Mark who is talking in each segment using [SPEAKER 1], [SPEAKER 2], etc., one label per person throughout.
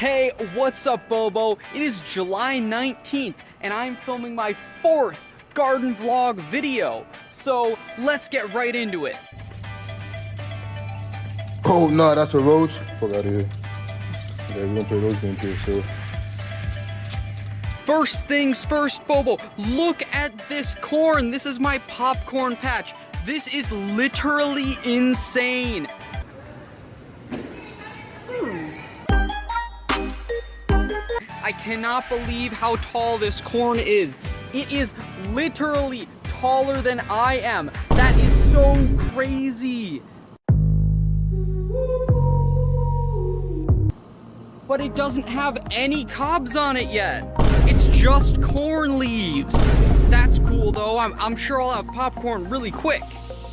[SPEAKER 1] Hey, what's up, Bobo? It is July 19th, and I'm filming my 4th garden vlog video. So, let's get right into it.
[SPEAKER 2] Oh, no, that's a roach. Fuck out of here. Yeah, we don't play those games here, so.
[SPEAKER 1] First things first, Bobo, look at this corn. This is my popcorn patch. This is literally insane. I cannot believe how tall this corn is. It is literally taller than I am. That is so crazy. But it doesn't have any cobs on it yet. It's just corn leaves. That's cool though. I'm sure I'll have popcorn really quick.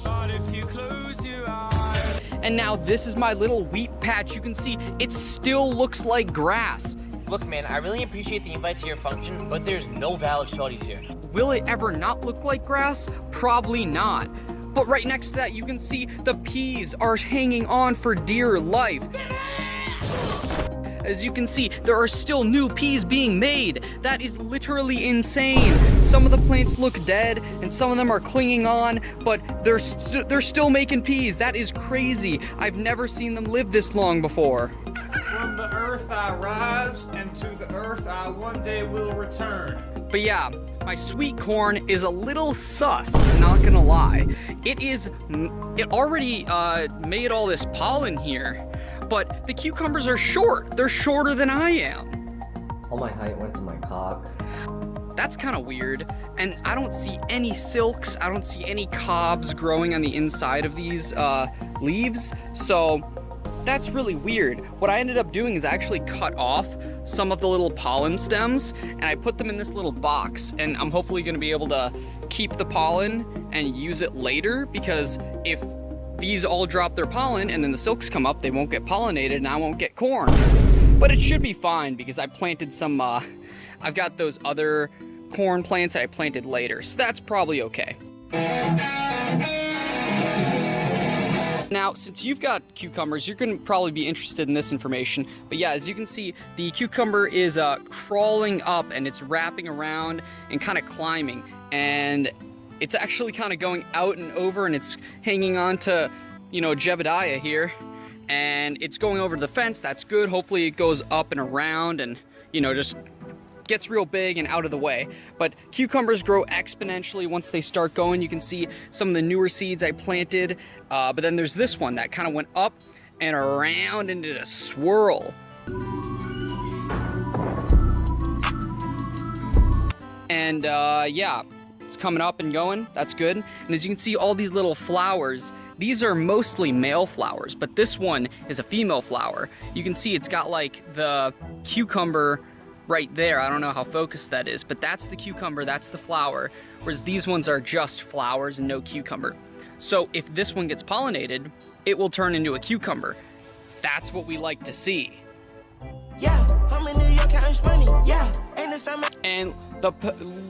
[SPEAKER 1] But if you close your eyes. And now this is my little wheat patch. You can see it still looks like grass.
[SPEAKER 3] Look, man, I really appreciate the invite to your function, but there's no valid shorties here.
[SPEAKER 1] Will it ever not look like grass? Probably not. But right next to that, you can see the peas are hanging on for dear life. As you can see, there are still new peas being made. That is literally insane. Some of the plants look dead, and some of them are clinging on, but they're still making peas. That is crazy. I've never seen them live this long before.
[SPEAKER 4] From the earth I rise, and to the earth I one day will return.
[SPEAKER 1] But yeah, my sweet corn is a little sus, not gonna lie. It already made all this pollen here, but the cucumbers are short. They're shorter than I am.
[SPEAKER 5] All my height went to my cock.
[SPEAKER 1] That's kind of weird, and I don't see any silks. I don't see any cobs growing on the inside of these leaves, so that's really weird. What I ended up doing is I actually cut off some of the little pollen stems and I put them in this little box, and I'm hopefully going to be able to keep the pollen and use it later, because if these all drop their pollen and then the silks come up, they won't get pollinated and I won't get corn. But it should be fine because I planted some, I've got those other corn plants that I planted later, so that's probably okay. Now, since you've got cucumbers, you're going to probably be interested in this information. But yeah, as you can see, the cucumber is crawling up and it's wrapping around and kind of climbing. And it's actually kind of going out and over, and it's hanging on to, you know, Jebediah here. And it's going over the fence. That's good. Hopefully it goes up and around and, you know, just gets real big and out of the way. But cucumbers grow exponentially once they start going. You can see some of the newer seeds I planted, but then there's this one that kind of went up and around and did a swirl. And yeah, it's coming up and going. That's good. And as you can see, all these little flowers, these are mostly male flowers, but this one is a female flower. You can see it's got like the cucumber right there. I don't know how focused that is, but that's the cucumber, that's the flower, whereas these ones are just flowers and no cucumber. So if this one gets pollinated, it will turn into a cucumber. That's what we like to see.
[SPEAKER 6] Yeah, I'm in New York counting money. Yeah, ain't the summer.
[SPEAKER 1] And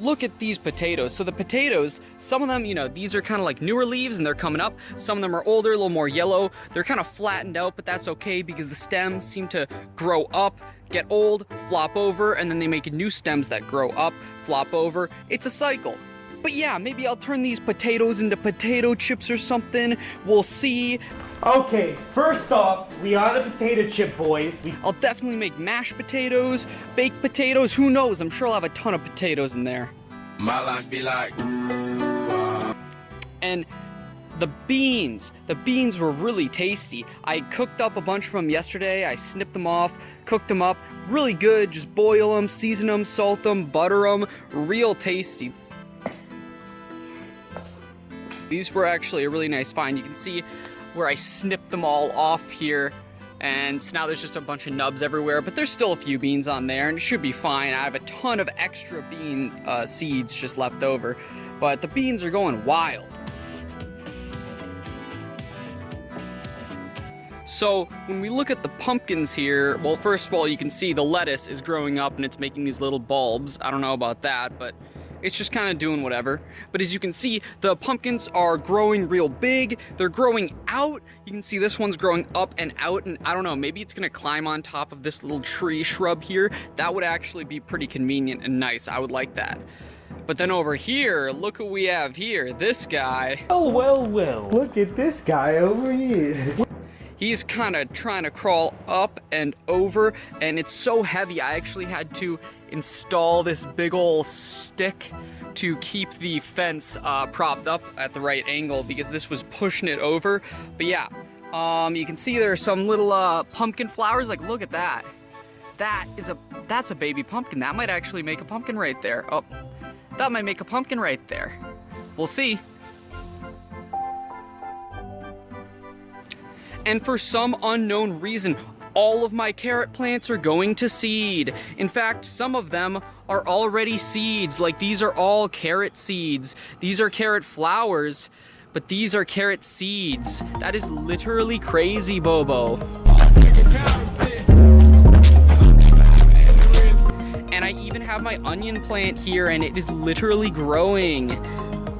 [SPEAKER 1] look at these potatoes. So the potatoes, some of them, you know, these are kind of like newer leaves and they're coming up. Some of them are older, a little more yellow. They're kind of flattened out, but that's okay because the stems seem to grow up, get old, flop over, and then they make new stems that grow up, flop over. It's a cycle. But yeah, maybe I'll turn these potatoes into potato chips or something. We'll see.
[SPEAKER 7] Okay, first off, we are the potato chip boys.
[SPEAKER 1] I'll definitely make mashed potatoes, baked potatoes, who knows? I'm sure I'll have a ton of potatoes in there.
[SPEAKER 8] My life be like,
[SPEAKER 1] And the beans were really tasty. I cooked up a bunch of them yesterday. I snipped them off, cooked them up, really good. Just boil them, season them, salt them, butter them, real tasty. These were actually a really nice find. You can see where I snipped them all off here, and so now there's just a bunch of nubs everywhere, but there's still a few beans on there and it should be fine. I have a ton of extra bean seeds just left over, but the beans are going wild. So when we look at the pumpkins here, well, first of all, you can see the lettuce is growing up and it's making these little bulbs. I don't know about that, but It's just kind of doing whatever. But as you can see, the pumpkins are growing real big. They're growing out. You can see this one's growing up and out, and I don't know, maybe it's gonna climb on top of this little tree shrub here. That would actually be pretty convenient and nice. I would like that. But then over here, look who we have here. This guy.
[SPEAKER 7] Oh, well. Look at this guy over here.
[SPEAKER 1] He's kind of trying to crawl up and over, and it's so heavy I actually had to install this big ol' stick to keep the fence propped up at the right angle because this was pushing it over. But yeah, you can see there are some little pumpkin flowers. Like, look at that. That's a baby pumpkin. That might actually make a pumpkin right there. Oh, that might make a pumpkin right there. We'll see. And for some unknown reason, all of my carrot plants are going to seed. In fact, some of them are already seeds. Like, these are all carrot seeds. These are carrot flowers, but these are carrot seeds. That is literally crazy, Bobo. And I even have my onion plant here, and it is literally growing.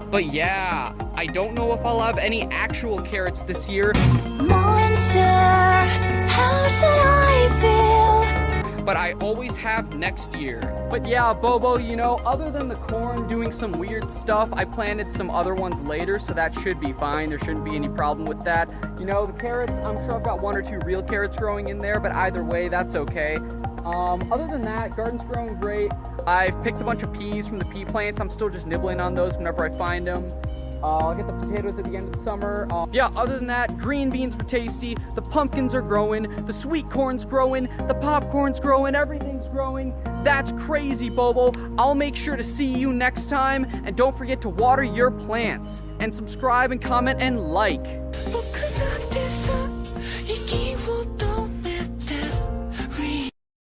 [SPEAKER 1] But yeah, I don't know if I'll have any actual carrots this year.
[SPEAKER 8] Monster, how should I feel?
[SPEAKER 1] But I always have next year. But yeah, Bobo, you know, other than the corn doing some weird stuff, I planted some other ones later, so that should be fine. There shouldn't be any problem with that. You know, the carrots, I'm sure I've got 1 or 2 real carrots growing in there, but either way, that's okay. Other than that, garden's growing great. I've picked a bunch of peas from the pea plants. I'm still just nibbling on those whenever I find them. I'll get the potatoes at the end of the summer. Yeah, other than that, green beans were tasty. The pumpkins are growing. The sweet corn's growing. The popcorn's growing. Everything's growing. That's crazy, Bobo. I'll make sure to see you next time. And don't forget to water your plants. And subscribe and comment and like.